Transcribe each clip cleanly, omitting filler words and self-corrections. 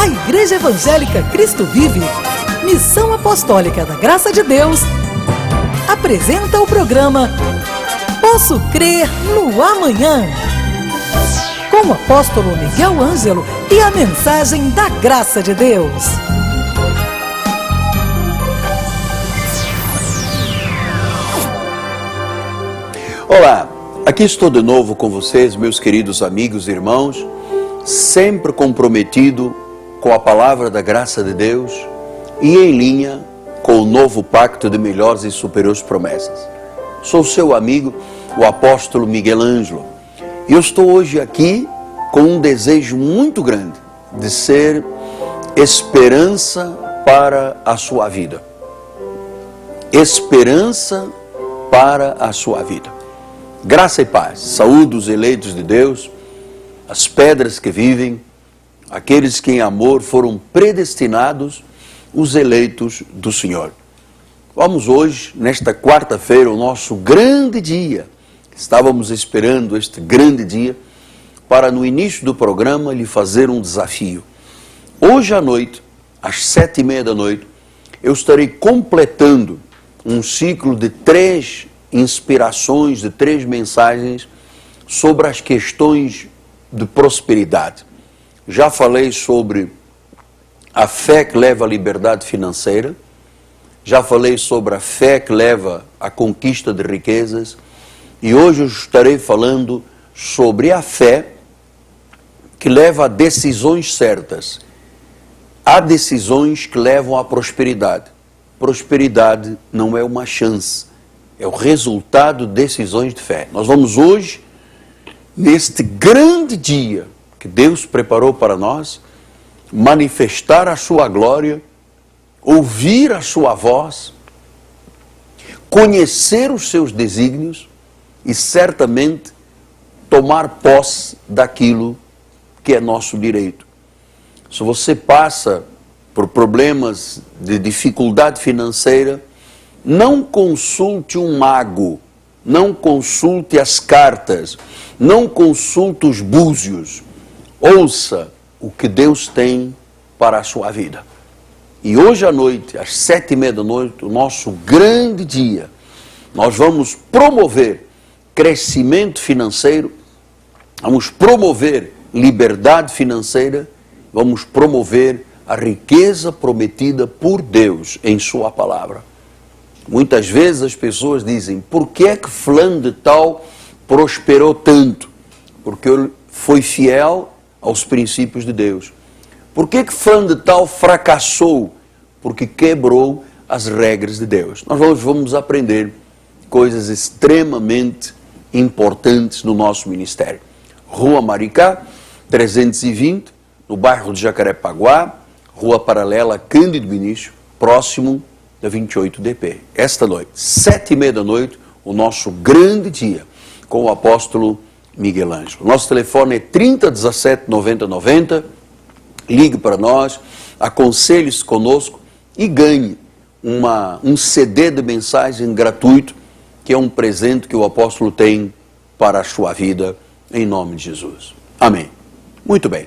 A Igreja Evangélica Cristo Vive, Missão Apostólica da Graça de Deus, apresenta o programa Posso Crer no Amanhã, com o apóstolo Miguel Ângelo e a mensagem da Graça de Deus. Olá, aqui estou de novo com vocês, meus queridos amigos e irmãos, sempre comprometido com a palavra da graça de Deus e em linha com o novo pacto de melhores e superiores promessas. Sou seu amigo, o apóstolo Miguel Ângelo, e eu estou hoje aqui com um desejo muito grande de ser esperança para a sua vida. Esperança para a sua vida. Graça e paz, saúde os eleitos de Deus, as pedras que vivem, aqueles que em amor foram predestinados, os eleitos do Senhor. Vamos hoje, nesta quarta-feira, o nosso grande dia. Estávamos esperando este grande dia para no início do programa lhe fazer um desafio. Hoje à noite, às 7:30 da noite, eu estarei completando um ciclo de 3 inspirações, de 3 mensagens sobre as questões de prosperidade. Já falei sobre a fé que leva à liberdade financeira, já falei sobre a fé que leva à conquista de riquezas e hoje eu estarei falando sobre a fé que leva a decisões certas. Há decisões que levam à prosperidade. Prosperidade não é uma chance, é o resultado de decisões de fé. Nós vamos hoje, neste grande dia que Deus preparou para nós, manifestar a sua glória, ouvir a sua voz, conhecer os seus desígnios e certamente tomar posse daquilo que é nosso direito. Se você passa por problemas de dificuldade financeira, não consulte um mago, não consulte as cartas, não consulte os búzios. Ouça o que Deus tem para a sua vida. E hoje à noite, às 7:30 da noite, o nosso grande dia, nós vamos promover crescimento financeiro, vamos promover liberdade financeira, vamos promover a riqueza prometida por Deus em sua palavra. Muitas vezes as pessoas dizem, por que é que fulano de tal prosperou tanto? Porque ele foi fiel aos princípios de Deus. Por que é que fulano de tal fracassou? Porque quebrou as regras de Deus. Nós vamos aprender coisas extremamente importantes no nosso ministério. Rua Maricá, 320, no bairro de Jacarepaguá, rua paralela a Cândido Vinícius, próximo da 28 DP. Esta noite, 7:30 da noite, o nosso grande dia com o apóstolo Miguel Ângelo. Nosso telefone é 30 17 90 90. Ligue para nós, aconselhe-se conosco e ganhe um CD de mensagem gratuito, que é um presente que o apóstolo tem para a sua vida, em nome de Jesus. Amém. Muito bem.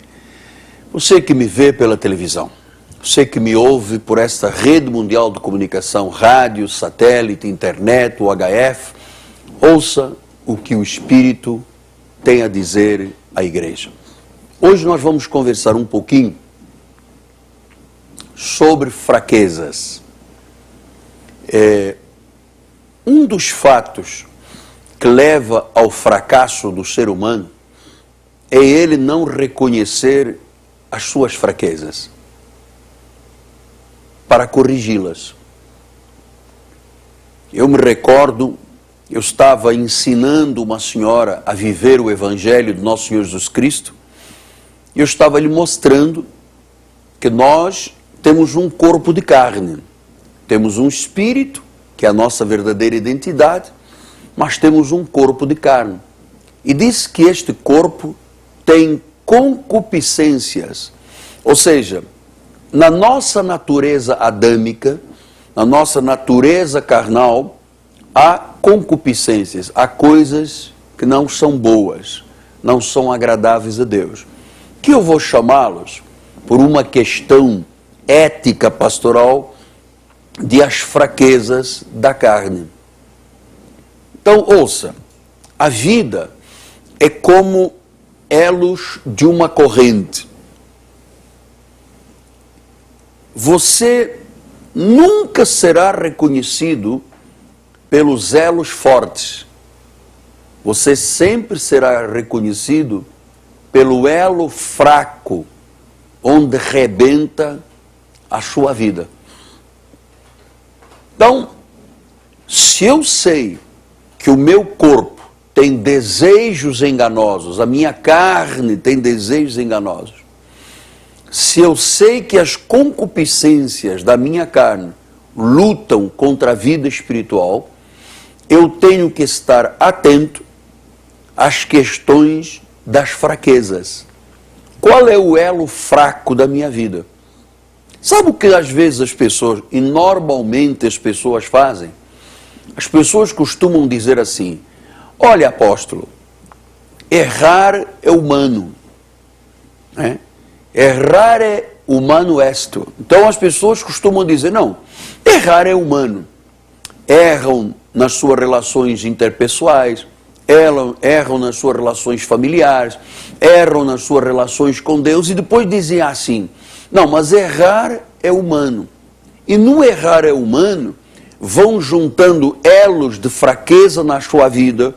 Você que me vê pela televisão, você que me ouve por esta rede mundial de comunicação, rádio, satélite, internet, UHF, ouça o que o Espírito tem a dizer à igreja. Hoje nós vamos conversar um pouquinho sobre fraquezas. Um dos fatos que leva ao fracasso do ser humano é ele não reconhecer as suas fraquezas para corrigi-las. Eu me recordo, eu estava ensinando uma senhora a viver o Evangelho do nosso Senhor Jesus Cristo, e eu estava lhe mostrando que nós temos um corpo de carne, temos um espírito, que é a nossa verdadeira identidade, mas temos um corpo de carne. E disse que este corpo tem concupiscências, ou seja, na nossa natureza adâmica, na nossa natureza carnal, há concupiscências, há coisas que não são boas, não são agradáveis a Deus, que eu vou chamá-los por uma questão ética pastoral de as fraquezas da carne. Então, ouça, a vida é como elos de uma corrente. Você nunca será reconhecido pelos elos fortes. Você sempre será reconhecido pelo elo fraco, onde rebenta a sua vida. Então, se eu sei que o meu corpo tem desejos enganosos, a minha carne tem desejos enganosos, se eu sei que as concupiscências da minha carne lutam contra a vida espiritual, eu tenho que estar atento às questões das fraquezas. Qual é o elo fraco da minha vida? Sabe o que às vezes as pessoas, e normalmente as pessoas fazem? As pessoas costumam dizer assim: olha, apóstolo, errar é humano, né? Errar é humano esto. Então as pessoas costumam dizer, não, errar é humano. Erram nas suas relações interpessoais, erram nas suas relações familiares, erram nas suas relações com Deus, e depois dizem assim, não, mas errar é humano. E no errar é humano, vão juntando elos de fraqueza na sua vida,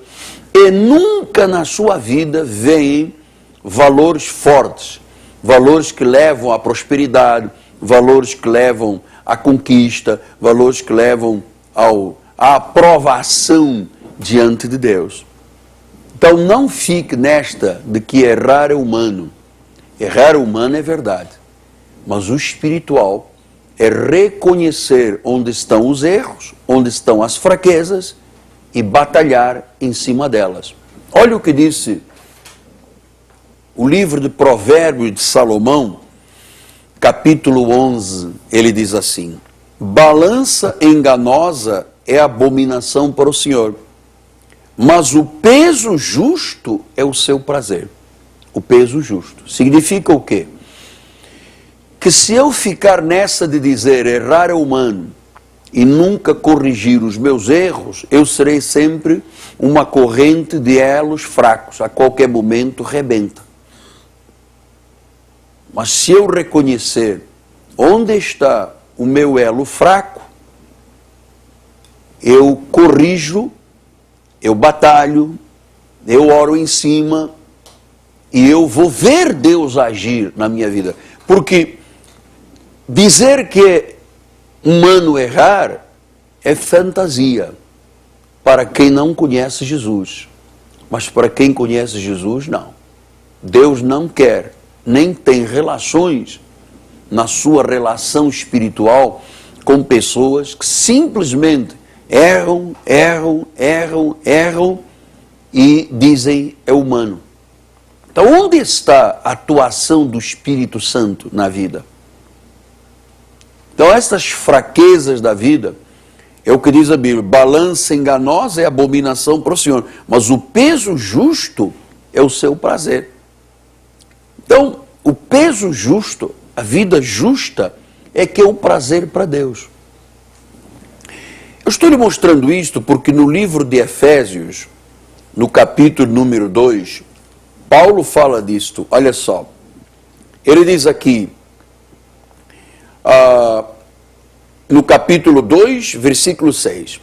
e nunca na sua vida vêm valores fortes, valores que levam à prosperidade, valores que levam à conquista, valores que levam à aprovação diante de Deus. Então não fique nesta de que errar é humano. Errar é humano é verdade, mas o espiritual é reconhecer onde estão os erros, onde estão as fraquezas e batalhar em cima delas. Olha o que disse o livro de Provérbios de Salomão, capítulo 11, ele diz assim: balança enganosa é abominação para o Senhor, mas o peso justo é o seu prazer. O peso justo. Significa o quê? Que se eu ficar nessa de dizer errar é humano e nunca corrigir os meus erros, eu serei sempre uma corrente de elos fracos, a qualquer momento rebenta. Mas se eu reconhecer onde está o meu elo fraco, eu corrijo, eu batalho, eu oro em cima e eu vou ver Deus agir na minha vida. Porque dizer que é humano errar é fantasia para quem não conhece Jesus. Mas para quem conhece Jesus, não. Deus não quer, nem tem relações na sua relação espiritual com pessoas que simplesmente erram e dizem é humano. Então onde está a atuação do Espírito Santo na vida? Então essas fraquezas da vida, é o que diz a Bíblia, balança enganosa é abominação para o Senhor, mas o peso justo é o seu prazer. Então, o peso justo, a vida justa, é que é o prazer para Deus. Eu estou lhe mostrando isto porque no livro de Efésios, no capítulo número 2, Paulo fala disto, olha só. Ele diz aqui, no capítulo 2, versículo 6,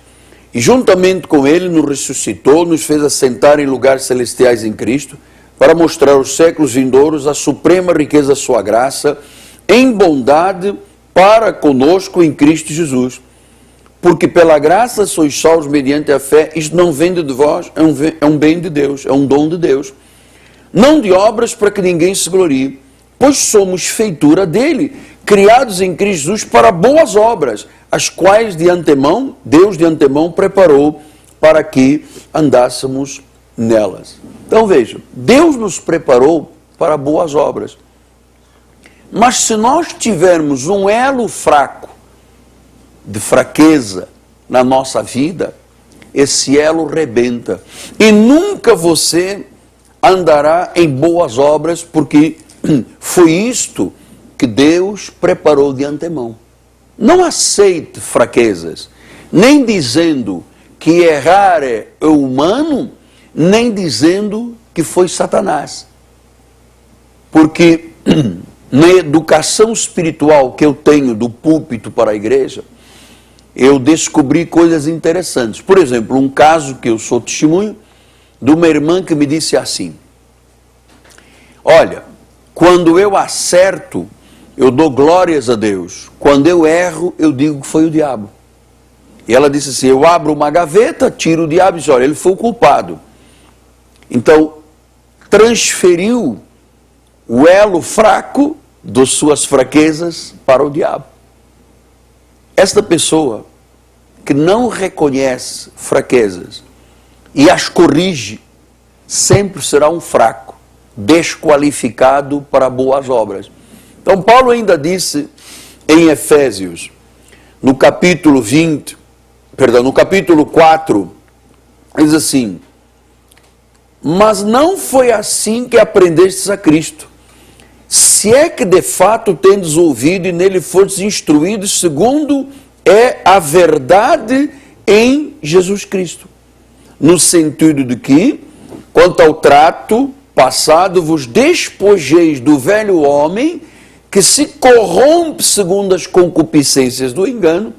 e juntamente com ele nos ressuscitou, nos fez assentar em lugares celestiais em Cristo, para mostrar aos séculos vindouros a suprema riqueza da sua graça, em bondade para conosco em Cristo Jesus. Porque pela graça sois salvos mediante a fé, isto não vem de vós, é um bem de Deus, é um dom de Deus. Não de obras para que ninguém se glorie, pois somos feitura dele, criados em Cristo Jesus para boas obras, as quais de antemão, Deus de antemão preparou para que andássemos nelas. Então vejam, Deus nos preparou para boas obras. Mas se nós tivermos um elo fraco, de fraqueza na nossa vida, esse elo rebenta. E nunca você andará em boas obras, porque foi isto que Deus preparou de antemão. Não aceite fraquezas, nem dizendo que errar é humano, nem dizendo que foi Satanás. Porque na educação espiritual que eu tenho do púlpito para a igreja, eu descobri coisas interessantes. Por exemplo, um caso que eu sou testemunho, de uma irmã que me disse assim: olha, quando eu acerto, eu dou glórias a Deus. Quando eu erro, eu digo que foi o diabo. E ela disse assim: eu abro uma gaveta, tiro o diabo e diz, olha, ele foi o culpado. Então, transferiu o elo fraco das suas fraquezas para o diabo. Esta pessoa que não reconhece fraquezas e as corrige, sempre será um fraco, desqualificado para boas obras. Então Paulo ainda disse em Efésios, no capítulo 4, diz assim: mas não foi assim que aprendestes a Cristo, se é que de fato tendes ouvido e nele fostes instruídos, segundo é a verdade em Jesus Cristo. No sentido de que, quanto ao trato passado, vos despojeis do velho homem, que se corrompe segundo as concupiscências do engano,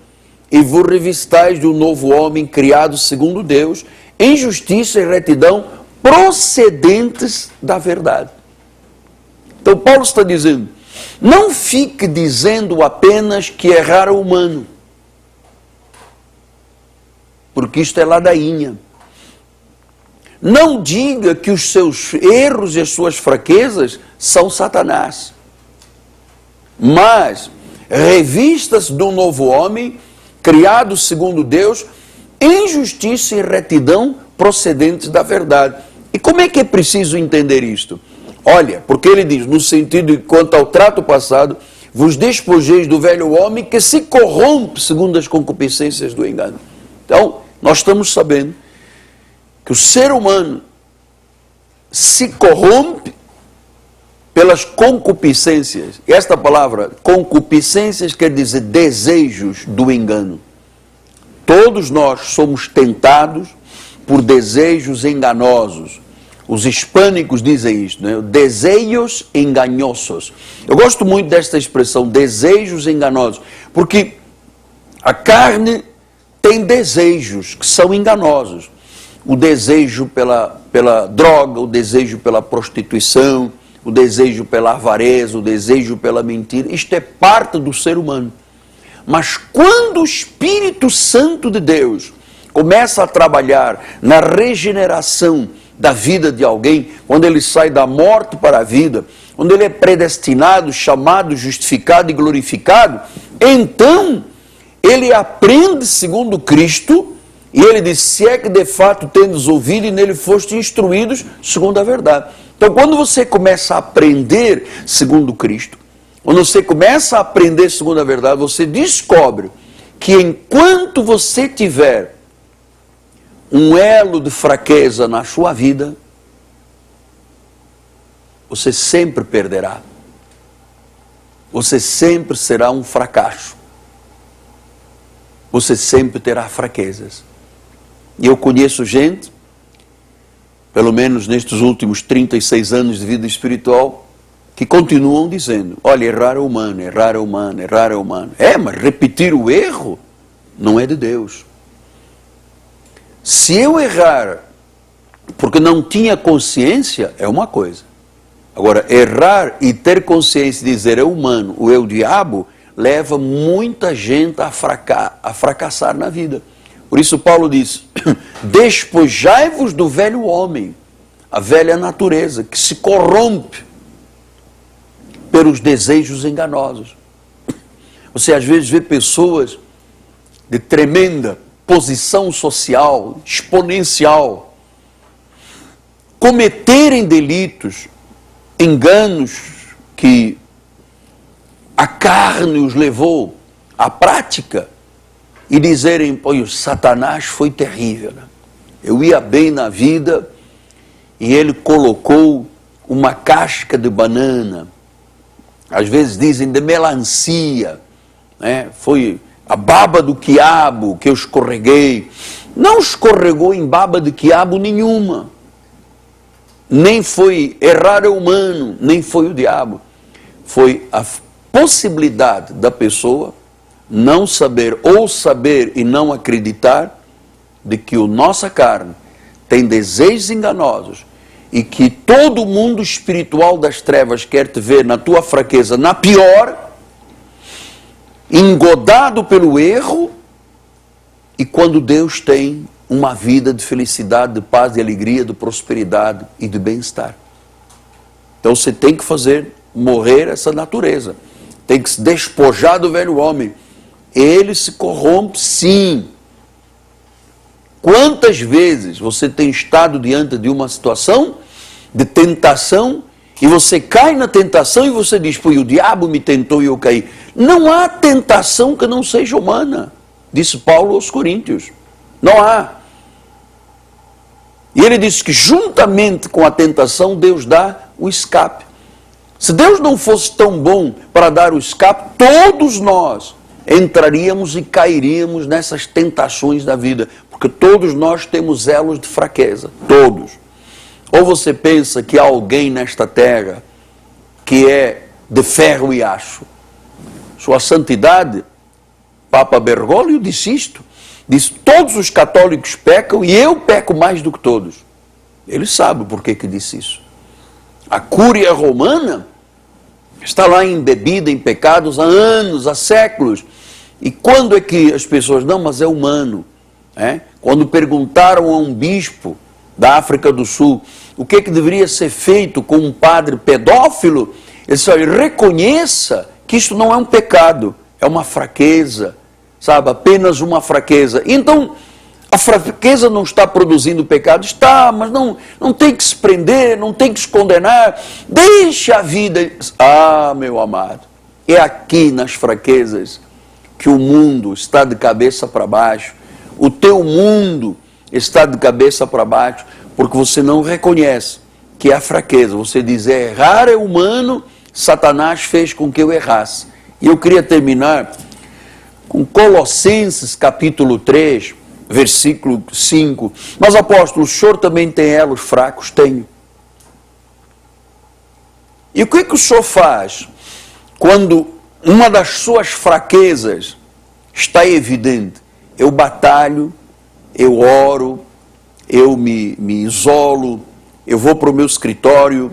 e vos revistais de um novo homem criado segundo Deus, em justiça e retidão, procedentes da verdade. Então Paulo está dizendo, não fique dizendo apenas que errar é humano, porque isto é ladainha. Não diga que os seus erros e as suas fraquezas são Satanás, mas revista-se de um novo homem, criado segundo Deus, em justiça e retidão procedentes da verdade. E como é que é preciso entender isto? Olha, porque ele diz, no sentido de quanto ao trato passado, vos despojeis do velho homem que se corrompe segundo as concupiscências do engano. Então, nós estamos sabendo que o ser humano se corrompe pelas concupiscências. E esta palavra, concupiscências, quer dizer desejos do engano. Todos nós somos tentados por desejos enganosos. Os hispânicos dizem isto, né? Desejos engañosos. Eu gosto muito desta expressão, desejos enganosos, porque a carne tem desejos que são enganosos. O desejo pela droga, o desejo pela prostituição, o desejo pela avareza, o desejo pela mentira. Isto é parte do ser humano. Mas quando o Espírito Santo de Deus começa a trabalhar na regeneração da vida de alguém, quando ele sai da morte para a vida, quando ele é predestinado, chamado, justificado e glorificado, então ele aprende segundo Cristo, e ele diz, se é que de fato tendes ouvido e nele foste instruídos segundo a verdade. Então quando você começa a aprender segundo Cristo, quando você começa a aprender segundo a verdade, você descobre que enquanto você tiver um elo de fraqueza na sua vida, você sempre perderá. Você sempre será um fracasso. Você sempre terá fraquezas. E eu conheço gente, pelo menos nestes últimos 36 anos de vida espiritual, que continuam dizendo, olha, errar é humano, errar é humano, errar é humano. Mas repetir o erro não é de Deus. Se eu errar porque não tinha consciência, é uma coisa. Agora, errar e ter consciência e dizer é humano ou é o diabo, leva muita gente a fracassar na vida. Por isso Paulo diz, despojai-vos do velho homem, a velha natureza, que se corrompe pelos desejos enganosos. Você às vezes vê pessoas de tremenda posição social, exponencial, cometerem delitos, enganos que a carne os levou à prática e dizerem, pô, o Satanás foi terrível, né? Eu ia bem na vida e ele colocou uma casca de banana às vezes dizem de melancia, né? Foi a baba do quiabo que eu escorreguei. Não escorregou em baba de quiabo nenhuma. Nem foi errar o humano, nem foi o diabo. Foi a possibilidade da pessoa não saber ou saber e não acreditar de que a nossa carne tem desejos enganosos e que todo o mundo espiritual das trevas quer te ver na tua fraqueza, na pior, engodado pelo erro, e quando Deus tem uma vida de felicidade, de paz, de alegria, de prosperidade e de bem-estar. Então você tem que fazer morrer essa natureza, tem que se despojar do velho homem. Ele se corrompe, sim. Quantas vezes você tem estado diante de uma situação de tentação e você cai na tentação e você diz, pô, o diabo me tentou e eu caí. Não há tentação que não seja humana, disse Paulo aos Coríntios. Não há. E ele disse que juntamente com a tentação Deus dá o escape. Se Deus não fosse tão bom para dar o escape, todos nós entraríamos e cairíamos nessas tentações da vida, porque todos nós temos elos de fraqueza, todos. Ou você pensa que há alguém nesta terra que é de ferro e aço? Sua Santidade, Papa Bergoglio disse isto, disse, todos os católicos pecam e eu peco mais do que todos. Ele sabe por que disse isso. A Cúria Romana está lá embebida em pecados há anos, há séculos. E quando é que as pessoas, não, mas é humano. Quando perguntaram a um bispo da África do Sul o que deveria ser feito com um padre pedófilo, ele disse, olha, reconheça que isso não é um pecado, é uma fraqueza, sabe, apenas uma fraqueza. Então, a fraqueza não está produzindo pecado? Está, mas não tem que se prender, não tem que se condenar, deixa a vida. Ah, meu amado, é aqui nas fraquezas que o mundo está de cabeça para baixo, o teu mundo está de cabeça para baixo, porque você não reconhece que é a fraqueza. Você diz, errar é humano, Satanás fez com que eu errasse. E eu queria terminar com Colossenses capítulo 3, versículo 5. Mas apóstolo, o senhor também tem elos fracos? Tenho. E o que o senhor faz quando uma das suas fraquezas está evidente? Eu batalho, eu oro, eu me isolo, eu vou para o meu escritório,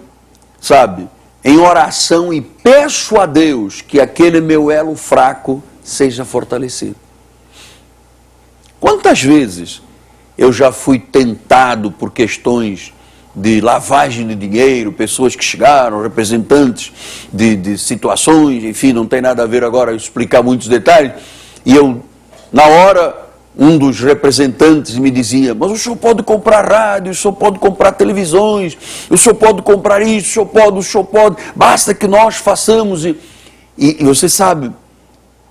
sabe, em oração e peço a Deus que aquele meu elo fraco seja fortalecido. Quantas vezes eu já fui tentado por questões de lavagem de dinheiro, pessoas que chegaram, representantes de situações, enfim, não tem nada a ver agora explicar muitos detalhes, e eu, na hora, um dos representantes me dizia, mas o senhor pode comprar rádio, o senhor pode comprar televisões, o senhor pode comprar isso, o senhor pode, basta que nós façamos. E você sabe,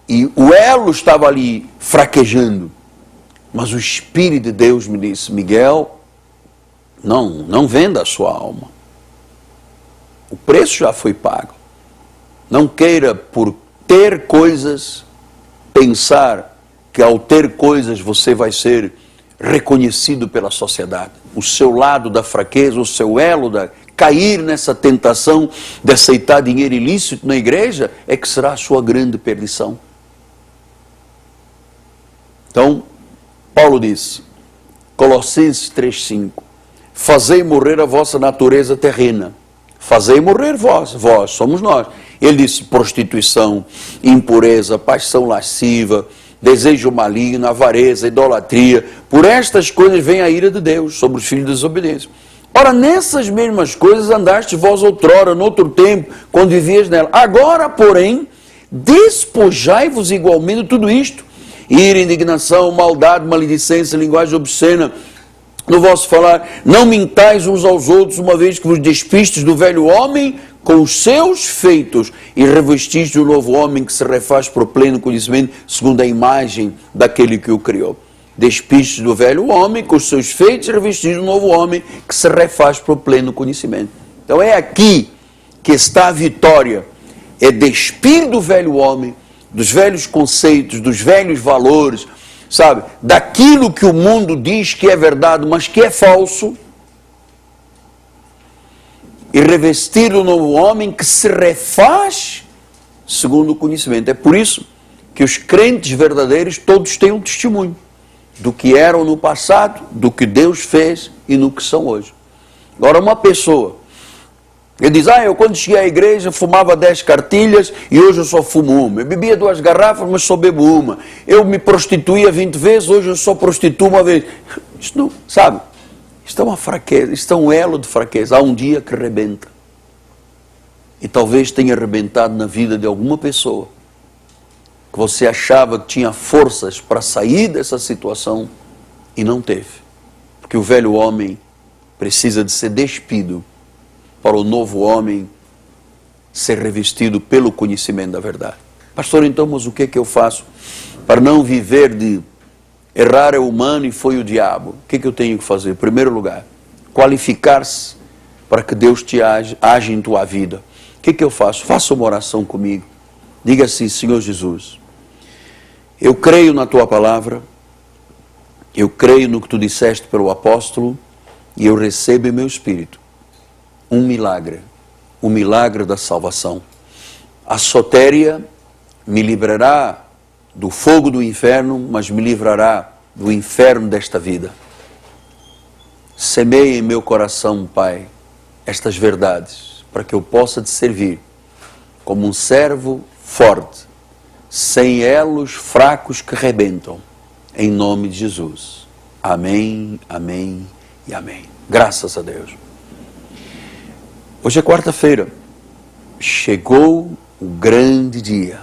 e o elo estava ali fraquejando, mas o Espírito de Deus me disse, Miguel, não venda a sua alma. O preço já foi pago. Não queira, por ter coisas, pensar que ao ter coisas você vai ser reconhecido pela sociedade. O seu lado da fraqueza, o seu elo da cair nessa tentação de aceitar dinheiro ilícito na igreja é que será a sua grande perdição. Então, Paulo disse, Colossenses 3,5, fazei morrer a vossa natureza terrena. Fazei morrer vós somos nós. Ele disse, prostituição, impureza, paixão lasciva, desejo maligno, avareza, idolatria. Por estas coisas vem a ira de Deus sobre os filhos da desobediência. Ora, nessas mesmas coisas andaste vós outrora, noutro tempo, quando vivias nela. Agora, porém, despojai-vos igualmente de tudo isto. Ira, indignação, maldade, maledicência, linguagem obscena no vosso falar. Não mintais uns aos outros, uma vez que vos despistes do velho homem com os seus feitos e revestistes do novo homem que se refaz para o pleno conhecimento segundo a imagem daquele que o criou. Despistes do velho homem com os seus feitos e revestistes do novo homem que se refaz para o pleno conhecimento. Então é aqui que está a vitória. é despir do velho homem, dos velhos conceitos, dos velhos valores, sabe? Daquilo que o mundo diz que é verdade, mas que é falso, e revestir o novo homem que se refaz segundo o conhecimento. É por isso que os crentes verdadeiros todos têm um testemunho do que eram no passado, do que Deus fez e no que são hoje. Agora, uma pessoa, ele diz, eu quando cheguei à igreja fumava 10 cartilhas e hoje eu só fumo uma. Eu bebia 2 garrafas, mas só bebo uma. Eu me prostituía 20 vezes, hoje eu só prostituo uma vez. Isto não, sabe? Isto é uma fraqueza, isto é um elo de fraqueza. Há um dia que rebenta. E talvez tenha arrebentado na vida de alguma pessoa que você achava que tinha forças para sair dessa situação e não teve. Porque o velho homem precisa de ser despido para o novo homem ser revestido pelo conhecimento da verdade. Pastor, então, mas o que é que eu faço para não viver de errar é humano e foi o diabo? O que é que eu tenho que fazer? Em primeiro lugar, qualificar-se para que Deus te age em tua vida. O que é que eu faço? Faça uma oração comigo. Diga assim, Senhor Jesus, eu creio na tua palavra, eu creio no que tu disseste pelo apóstolo e eu recebo em meu espírito um milagre, o milagre da salvação. A sotéria me livrará do fogo do inferno, mas me livrará do inferno desta vida. Semeie em meu coração, Pai, estas verdades, para que eu possa te servir como um servo forte, sem elos fracos que rebentam, em nome de Jesus. Amém, amém e amém. Graças a Deus. Hoje é quarta-feira, chegou o grande dia,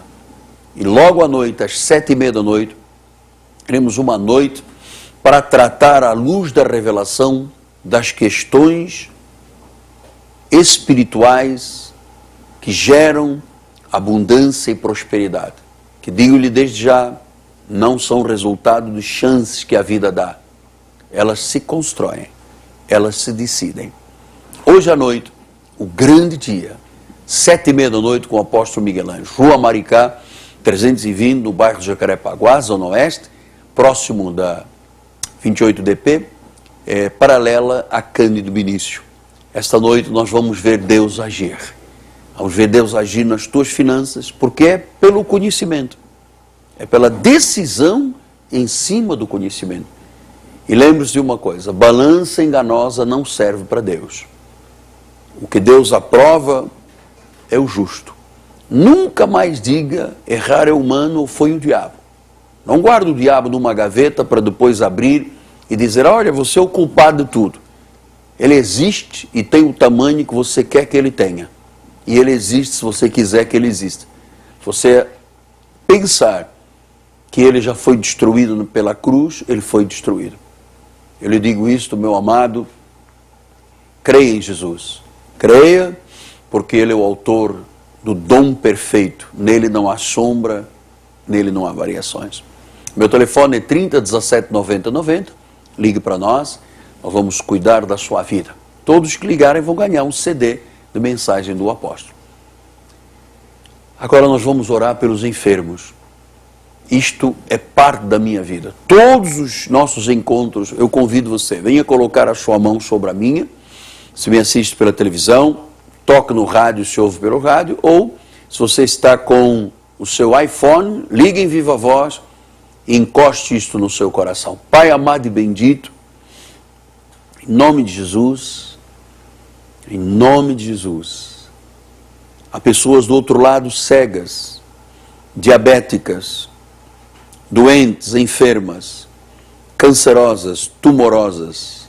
e logo à noite, às 7:30 da noite, teremos uma noite para tratar à luz da revelação das questões espirituais que geram abundância e prosperidade, que digo-lhe desde já, não são resultado dos chances que a vida dá, elas se constroem, elas se decidem. Hoje à noite, o grande dia, 7:30 da noite com o apóstolo Miguel Ângelo, Rua Maricá, 320, no bairro de Jacarepaguá, Zona Oeste, próximo da 28DP, paralela a Cândido Benício. Esta noite nós vamos ver Deus agir. Vamos ver Deus agir nas tuas finanças, porque é pelo conhecimento. É pela decisão em cima do conhecimento. E lembre-se de uma coisa, balança enganosa não serve para Deus. O que Deus aprova é o justo. Nunca mais diga errar é humano ou foi o diabo. Não guarde o diabo numa gaveta para depois abrir e dizer, olha, você é o culpado de tudo. Ele existe e tem o tamanho que você quer que ele tenha. E ele existe se você quiser que ele exista. Se você pensar que ele já foi destruído pela cruz, ele foi destruído. Eu lhe digo isto, meu amado, creia em Jesus. Creia, porque ele é o autor do dom perfeito. Nele não há sombra, nele não há variações. Meu telefone é 30 17 90 90. Ligue para nós, nós vamos cuidar da sua vida. Todos que ligarem vão ganhar um CD de mensagem do apóstolo. Agora nós vamos orar pelos enfermos. Isto é parte da minha vida. Todos os nossos encontros, eu convido você, venha colocar a sua mão sobre a minha. Se me assiste pela televisão, toque no rádio, se ouve pelo rádio, ou se você está com o seu iPhone, ligue em viva voz e encoste isto no seu coração. Pai amado e bendito, em nome de Jesus, em nome de Jesus, há pessoas do outro lado cegas, diabéticas, doentes, enfermas, cancerosas, tumorosas.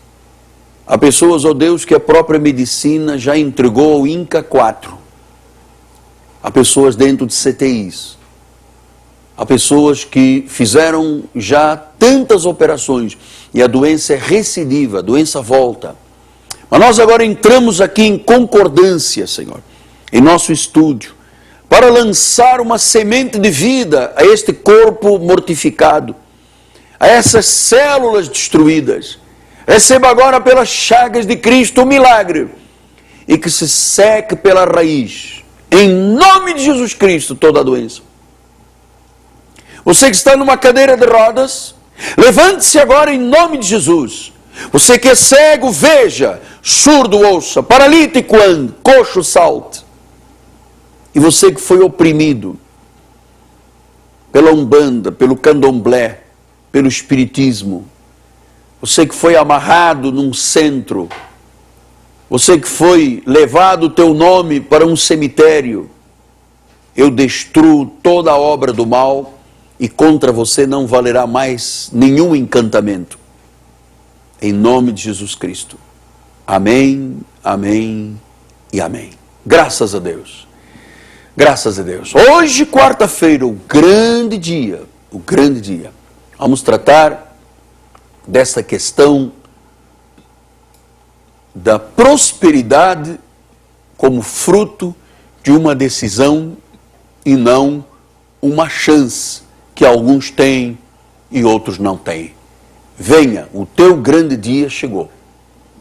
Há pessoas, ó Deus, que a própria medicina já entregou ao INCA 4. Há pessoas dentro de CTIs. Há pessoas que fizeram já tantas operações e a doença é recidiva, a doença volta. Mas nós agora entramos aqui em concordância, Senhor, em nosso estúdio, para lançar uma semente de vida a este corpo mortificado, a essas células destruídas. Receba agora pelas chagas de Cristo o milagre e que se seque pela raiz, em nome de Jesus Cristo, toda a doença. Você que está numa cadeira de rodas, levante-se agora em nome de Jesus. Você que é cego, veja, surdo, ouça, paralítico, ande, coxo, salte. E você que foi oprimido pela Umbanda, pelo Candomblé, pelo Espiritismo, você que foi amarrado num centro, você que foi levado o teu nome para um cemitério, eu destruo toda a obra do mal e contra você não valerá mais nenhum encantamento. Em nome de Jesus Cristo. Amém, amém e amém. Graças a Deus. Graças a Deus. Hoje, quarta-feira, o grande dia. Vamos tratar dessa questão da prosperidade como fruto de uma decisão e não uma chance que alguns têm e outros não têm. Venha, o teu grande dia chegou.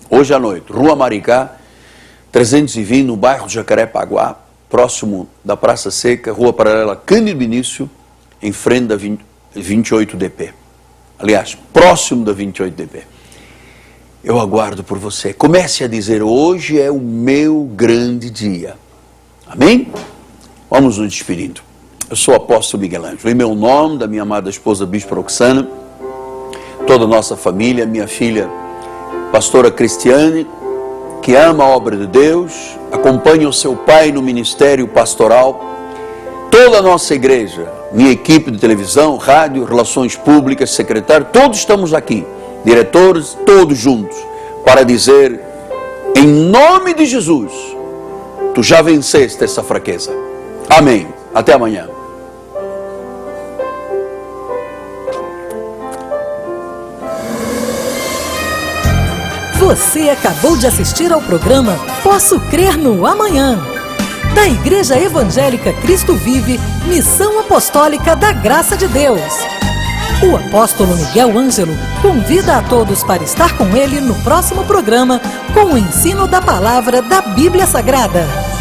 Hoje à noite, Rua Maricá, 320, no bairro de Jacarepaguá, próximo da Praça Seca, Rua Paralela Cândido Vinícius, em frente da 28DP. Aliás, próximo da 28DP. Eu aguardo por você. Comece a dizer, hoje é o meu grande dia. Amém? Vamos nos despedindo. Eu sou o apóstolo Miguel Ângelo. Em meu nome, da minha amada esposa Bispo Roxana, toda a nossa família, minha filha, pastora Cristiane, que ama a obra de Deus, acompanha o seu pai no ministério pastoral, toda a nossa igreja, minha equipe de televisão, rádio, relações públicas, secretário, todos estamos aqui, diretores, todos juntos, para dizer, em nome de Jesus, tu já venceste essa fraqueza. Amém. Até amanhã. Você acabou de assistir ao programa Posso Crer no Amanhã, da Igreja Evangélica Cristo Vive, Missão Apostólica da Graça de Deus. O apóstolo Miguel Ângelo convida a todos para estar com ele no próximo programa com o ensino da palavra da Bíblia Sagrada.